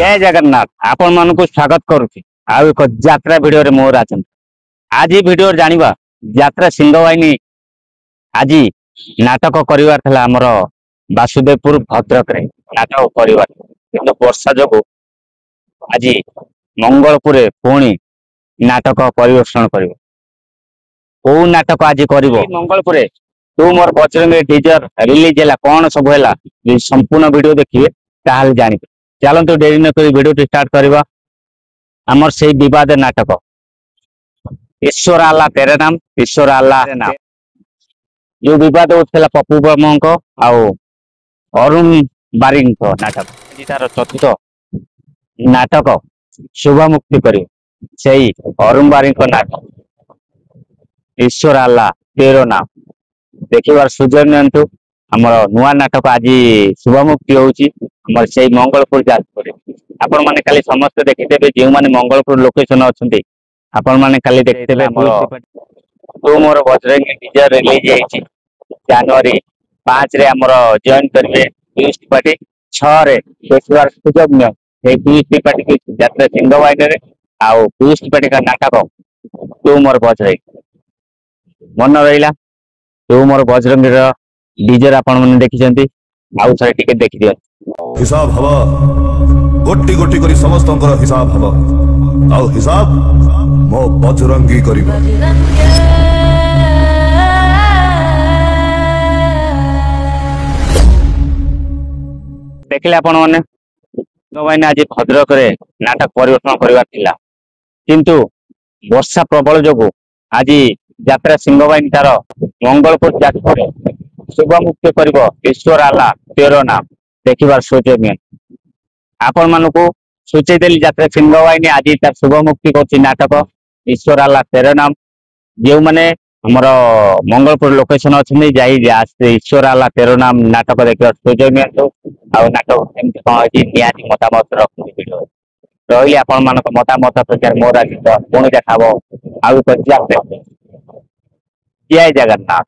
जय जगन्नाथ आपण मान को स्वागत करुच्ची आउ एक यात्रा भिडियो रे मोर राजन आज भिडियो जानिबा यात्रा सिंहवाहिनी आज नाटक करिवार थला हमर वासुदेवपुर भद्रक रे नाटक करिवार किंतु वर्षा जोगु आज मंगलपुर पुणी नाटक परिवेषण करिवो को नाटक आज करिवो मंगलपुर तू मोर बजरंग टीजर रिलीज हैला कोन सब हैला संपूर्ण वीडियो देखिए ताल जानिबे चलतु डेरी न करी वीडियो स्टार्ट करवा आमर से विवाद नाटक ईश्वर आल्ला तेरे नाम ईश्वर आल्ला नाम जो विवाद होता पप्पू वर्मा आउ अरुण बारिंग नाटक तार चतुर्थ नाटक शुभ मुक्ति कर अरुण बारिंग नाटक ईश्वर आल्ला तेरो नाम देखिबार सुजोग नियंतु हमर नुआ नाटक आज शुभ मुक्ति होउची हमर से मंगलपुर जाजपुर आपण माने खाली समस्त देखिदेबे जे माने मंगलपुर लोकेशन अछंती आपण माने खाली देखिदेबे हमर तो मोर बजरंग टीजर रिलीज हेची जनवरी 5 रे हमर जॉइन करबे ट्विस्ट पार्टी 6 रे देखिबार सुजोग न हे ट्विस्ट पार्टी की यात्रा सिंहवाहिनी रे आउ ट्विस्ट पार्टी का नाटक तो मोर बजरंग मन रहिला तो मोर बजरंग रो डीजर आपण माने देखिसंती आउ थरे टिकट देखि दियो हिसाब हवा गोटी गोटी करी समस्तंकर हिसाब हवा आउ हिसाब मो बजरंगी करिबो देखले आपण माने गवाइन आज भद्रक रे नाटक परिवर्तन करबा थिला किंतु वर्षा प्रबल जोगु आज यात्रा सिंहवाहिनी तार मंगलपुर जाजपुर शुभ मुक्ति करिवो ईश्वर आल्ला तेरो नाम देखिबार सुजोग आपण मानकु सूचई देली यात्रा सिंहवाहिनी आज तार शुभ मुक्ति करछि नाटक ईश्वर आल्ला तेरो नाम जे माने हमर मंगलपुर लोकेशन अछि जाई ईश्वर आल्ला तेरो नाम नाटक देखिबार सुजोग नियंतु आ नाटक एमति कोन अछि नियाति मतामत रखु वीडियो रहिली आपण मानक मतामत प्रचार मोर आज पुणी देखाबो आ जय जगन्नाथ।